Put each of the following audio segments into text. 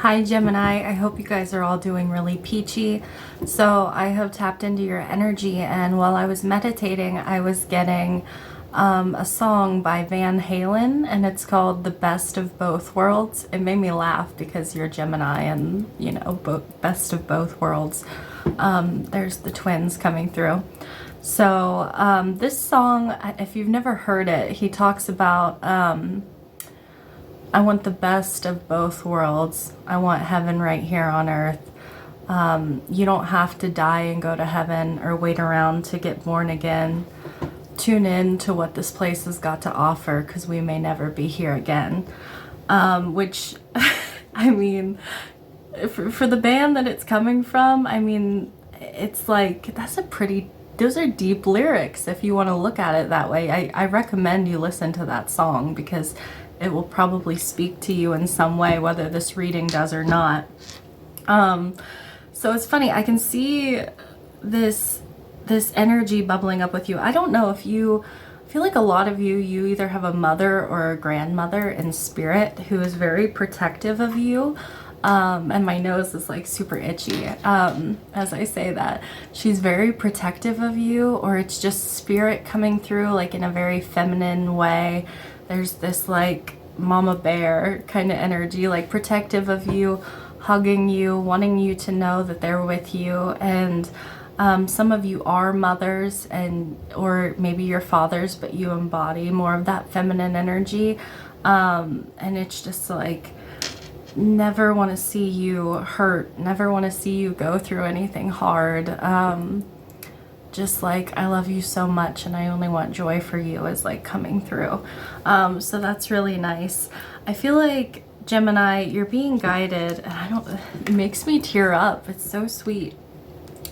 Hi Gemini, I hope you guys are all doing really peachy. So I have tapped into your energy, and while I was meditating I was getting a song by Van Halen, and it's called The Best of Both Worlds. It made me laugh because you're Gemini and you know, best of both worlds. There's the twins coming through. So this song, if you've never heard it, he talks about I want the best of both worlds. I want heaven right here on earth. You don't have to die and go to heaven or wait around to get born again. Tune in to what this place has got to offer, because we may never be here again. Which, I mean, for the band that it's coming from, I mean, it's like, those are deep lyrics if you want to look at it that way. I recommend you listen to that song because it will probably speak to you in some way, whether this reading does or not. So it's funny, I can see this energy bubbling up with you. I don't know if I feel like a lot of you either have a mother or a grandmother in spirit who is very protective of you. And my nose is like super itchy as I say that. She's very protective of you, or it's just spirit coming through like in a very feminine way. There's this like mama bear kind of energy, like protective of you, hugging you, wanting you to know that they're with you. And some of you are mothers, or maybe you're fathers, but you embody more of that feminine energy. And it's just like, never want to see you hurt, never want to see you go through anything hard. Just like, I love you so much and I only want joy for you is like coming through. So that's really nice. I feel like, Gemini, you're being guided, and it makes me tear up. It's so sweet.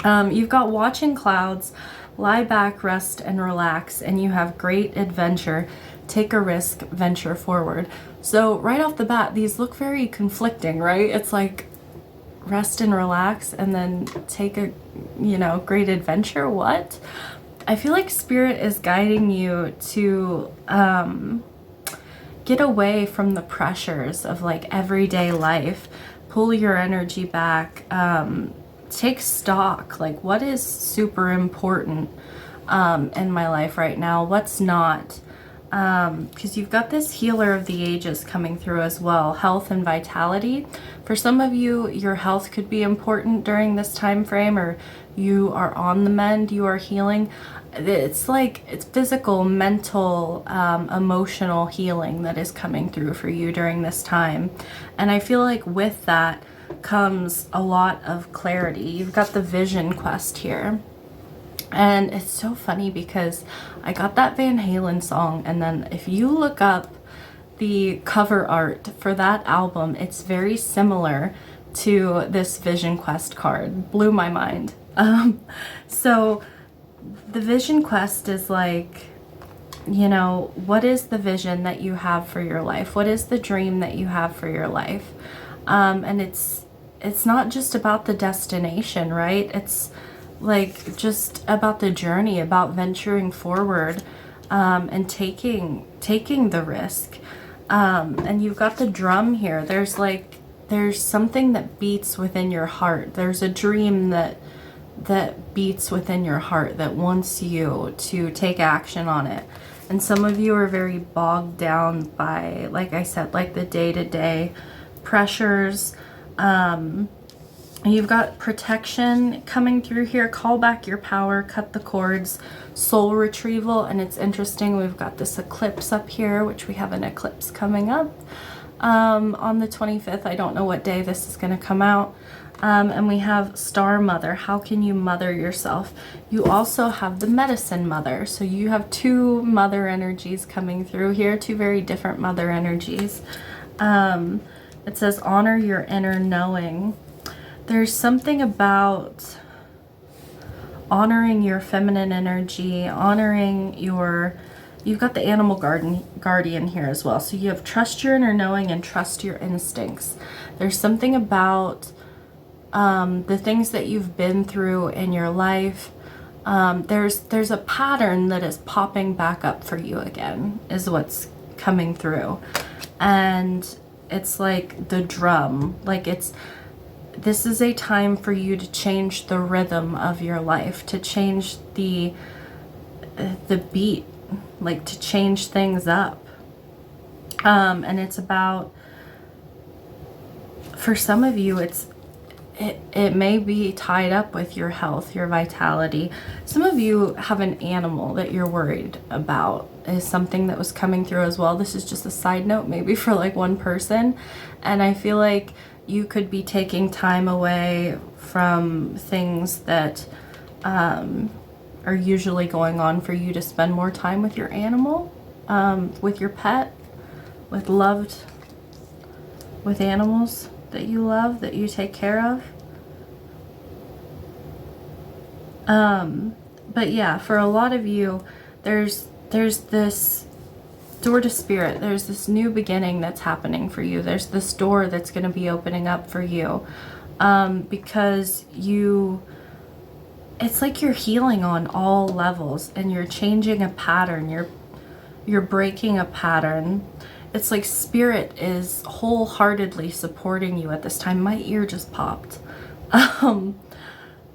You've got watching clouds, lie back, rest and relax, and you have great adventure. Take a risk, venture forward. So right off the bat, these look very conflicting, right? It's like rest and relax and then take a, great adventure. What? I feel like spirit is guiding you to get away from the pressures of like everyday life. Pull your energy back. Take stock. Like, what is super important in my life right now? What's not? Because you've got this healer of the ages coming through as well, health and vitality. For some of you, your health could be important during this time frame, or you are on the mend, you are healing. It's like, it's physical, mental, emotional healing that is coming through for you during this time. And I feel like with that comes a lot of clarity. You've got the vision quest here. And it's so funny because I got that Van Halen song, and then if you look up the cover art for that album, it's very similar to this Vision Quest card. Blew my mind. So the Vision Quest is like, what is the vision that you have for your life? What is the dream that you have for your life? And it's not just about the destination, right? It's like just about the journey, about venturing forward, and taking the risk. And you've got the drum here. There's something that beats within your heart. There's a dream that beats within your heart that wants you to take action on it. And some of you are very bogged down by, like I said, like the day-to-day pressures. You've got protection coming through here. Call back your power, cut the cords, soul retrieval. And it's interesting, we've got this eclipse up here, which we have an eclipse coming up on the 25th. I don't know what day this is going to come out. And we have Star Mother. How can you mother yourself? You also have the Medicine Mother. So you have two mother energies coming through here, two very different mother energies. It says honor your inner knowing. There's something about honoring your feminine energy, honoring you've got the animal guardian here as well. So you have trust your inner knowing and trust your instincts. There's something about the things that you've been through in your life. There's a pattern that is popping back up for you again, is what's coming through. And it's like the drum. Like this is a time for you to change the rhythm of your life, to change the beat, like to change things up. And it's about, for some of you, it may be tied up with your health, your vitality. Some of you have an animal that you're worried about, is something that was coming through as well. This is just a side note, maybe for like one person. And I feel like you could be taking time away from things that are usually going on for you to spend more time with your animal, with your pet, with animals that you love, that you take care of. But yeah, for a lot of you, there's this door to spirit. There's this new beginning that's happening for you. There's this door that's going to be opening up for you, because it's like you're healing on all levels, and you're changing a pattern. You're breaking a pattern. It's like spirit is wholeheartedly supporting you at this time. My ear just popped.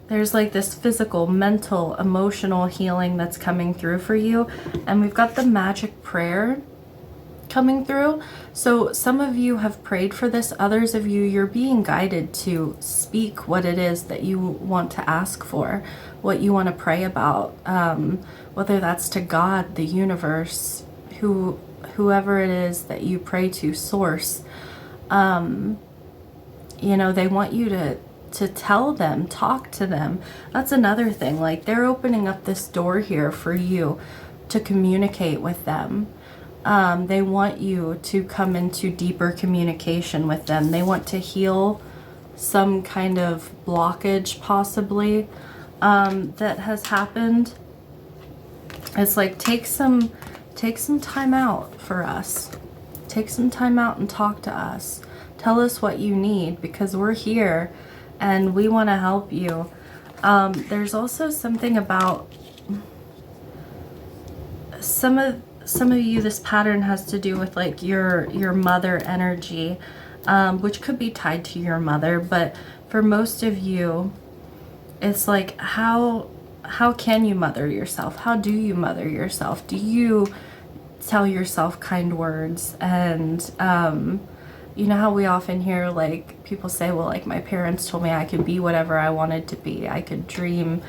There's like this physical, mental, emotional healing that's coming through for you. And we've got the magic prayer coming through. So some of you have prayed for this. Others of you, you're being guided to speak what it is that you want to ask for, what you want to pray about, whether that's to God, the universe, whoever it is that you pray to, source. They want you to tell them, talk to them. That's another thing. Like, they're opening up this door here for you to communicate with them. They want you to come into deeper communication with them. They want to heal some kind of blockage, possibly, that has happened. It's like, take some time out for us. Take some time out and talk to us. Tell us what you need, because we're here and we want to help you. There's also something about some of you, this pattern has to do with like your mother energy, which could be tied to your mother. But for most of you, it's like, how can you mother yourself? How do you mother yourself? Do you tell yourself kind words? And you know how we often hear like people say, well, like, my parents told me I could be whatever I wanted to be. I could dream,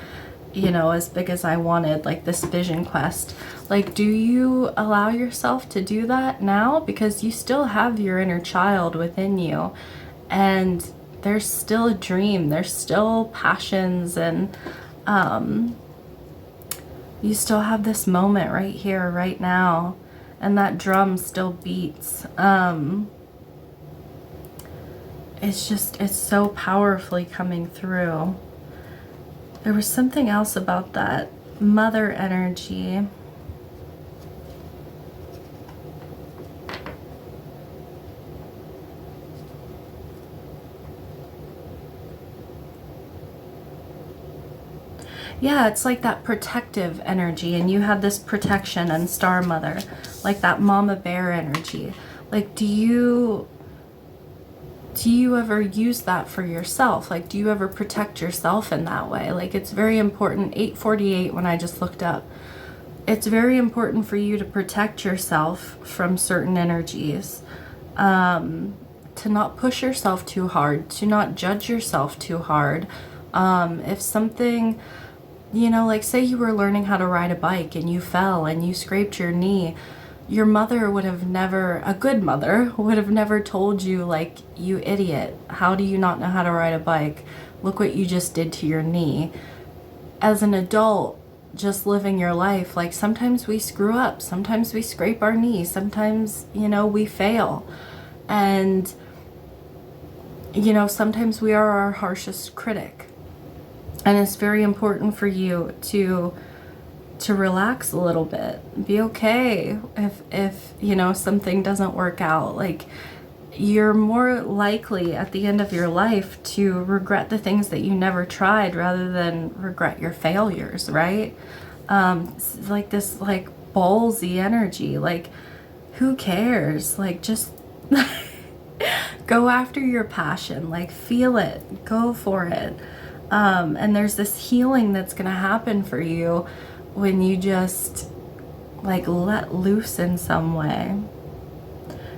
as big as I wanted, like this vision quest. Like, do you allow yourself to do that now? Because you still have your inner child within you, and there's still a dream, there's still passions, and you still have this moment right here, right now, and that drum still beats. It's so powerfully coming through. There was something else about that mother energy. Yeah, it's like that protective energy, and you had this protection and star mother, like that mama bear energy. Like, do you ever use that for yourself? Like, do you ever protect yourself in that way? Like, it's very important. 848, when I just looked up, it's very important for you to protect yourself from certain energies, to not push yourself too hard, to not judge yourself too hard. If something, like, say you were learning how to ride a bike and you fell and you scraped your knee, your mother would have never, a good mother would have never told you, like, you idiot, how do you not know how to ride a bike? Look what you just did to your knee. As an adult, just living your life, like, sometimes we screw up, sometimes we scrape our knee, sometimes, we fail. And, sometimes we are our harshest critic. And it's very important for you to relax a little bit. Be okay if something doesn't work out. Like, you're more likely at the end of your life to regret the things that you never tried rather than regret your failures, right? It's like this, like, ballsy energy. Like, who cares? Like, just Go after your passion, like feel it, go for it. And there's this healing that's gonna happen for you when you just like let loose in some way.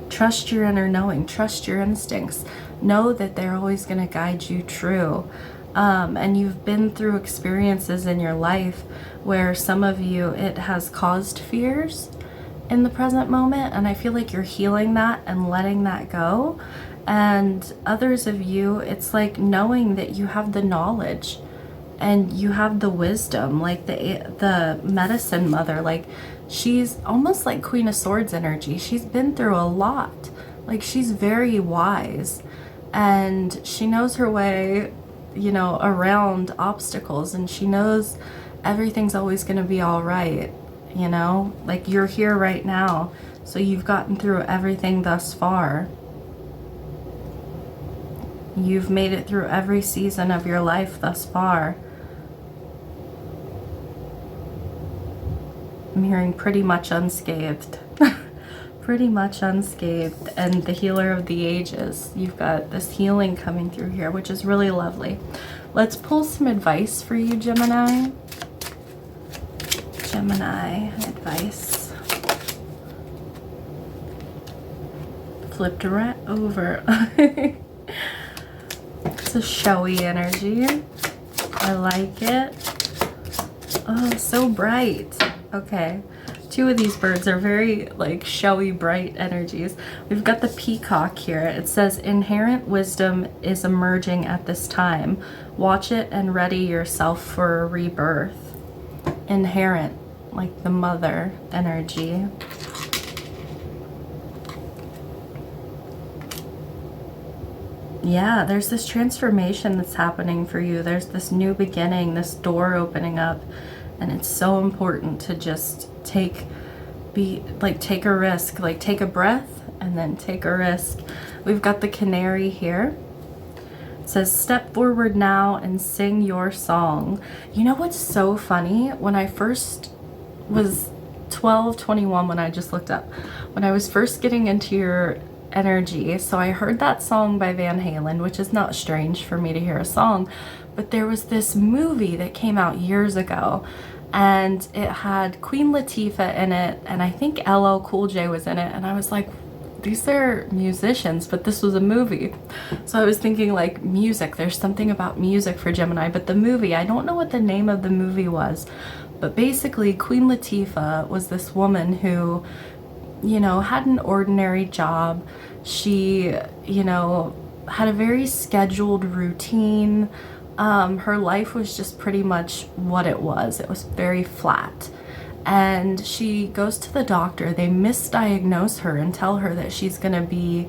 Trust your inner knowing, trust your instincts. Know that they're always gonna guide you true. And you've been through experiences in your life where some of you, it has caused fears in the present moment, and I feel like you're healing that and letting that go. And others of you, it's like knowing that you have the knowledge and you have the wisdom, like the medicine mother, like she's almost like Queen of Swords energy. She's been through a lot. Like she's very wise and she knows her way, you know, around obstacles, and she knows everything's always going to be all right. You know, like you're here right now, so you've gotten through everything thus far. You've made it through every season of your life thus far. I'm hearing pretty much unscathed. Pretty much unscathed, and the healer of the ages. You've got this healing coming through here, which is really lovely. Let's pull some advice for you, Gemini. Gemini advice. Flipped right over. It's a showy energy. I like it. Oh, so bright. Okay. Two of these birds are very like showy, bright energies. We've got the peacock here. It says inherent wisdom is emerging at this time. Watch it and ready yourself for a rebirth. Inherent, like the mother energy. Yeah, there's this transformation that's happening for you. There's this new beginning, this door opening up, and it's so important to just take a risk, like take a breath and then take a risk. We've got the canary here. It says, step forward now and sing your song. You know what's so funny? When I first was 12, 21, when I just looked up, when I was first getting into your energy, so I heard that song by Van Halen, which is not strange for me to hear a song, but there was this movie that came out years ago, and it had Queen Latifah in it, and I think LL Cool J was in it, and I was like, these are musicians, but this was a movie. So I was thinking like music, there's something about music for Gemini, but the movie, I don't know what the name of the movie was, but basically Queen Latifah was this woman who, you know, had an ordinary job. She, you know, had a very scheduled routine. Her life was just pretty much what it was. It was very flat. And she goes to the doctor. They misdiagnose her and tell her that she's gonna be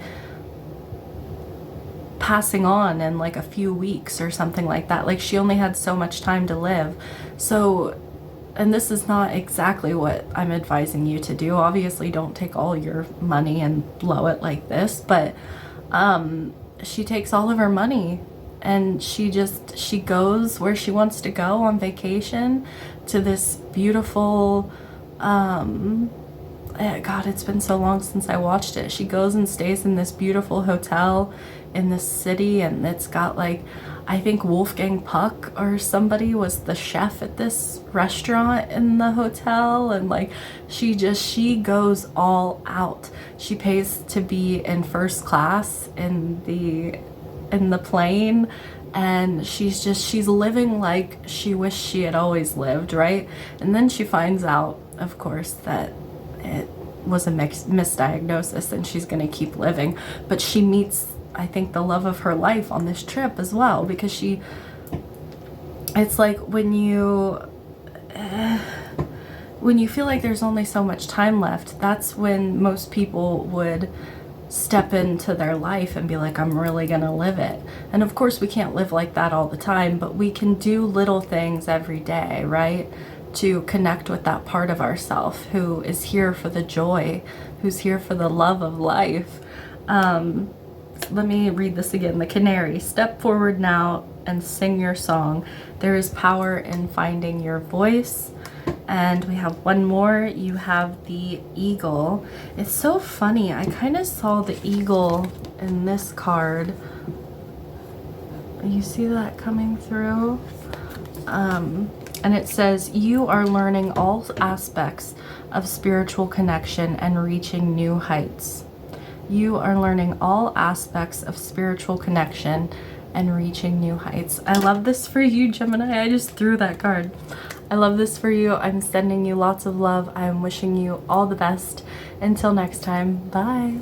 passing on in like a few weeks or something like that. Like she only had so much time to live. So, and this is not exactly what I'm advising you to do. Obviously, don't take all your money and blow it like this, but she takes all of her money and she goes where she wants to go on vacation to this beautiful, God, it's been so long since I watched it. She goes and stays in this beautiful hotel in this city, and it's got like, I think Wolfgang Puck or somebody was the chef at this restaurant in the hotel, and like she goes all out. She pays to be in first class in the plane, and she's living like she wished she had always lived, right? And then she finds out, of course, that it was a misdiagnosis and she's gonna keep living, but she meets, I think, the love of her life on this trip as well, because it's like when you feel like there's only so much time left, that's when most people would step into their life and be like, I'm really gonna live it. And of course we can't live like that all the time, but we can do little things every day, right? To connect with that part of ourself who is here for the joy, who's here for the love of life. Let me read this again. The canary, step forward now and sing your song. There is power in finding your voice. And we have one more. You have the eagle. It's so funny. I kind of saw the eagle in this card. You see that coming through? And it says, you are learning all aspects of spiritual connection and reaching new heights. You are learning all aspects of spiritual connection and reaching new heights. I love this for you, Gemini. I just threw that card. I love this for you. I'm sending you lots of love. I'm wishing you all the best. Until next time, bye.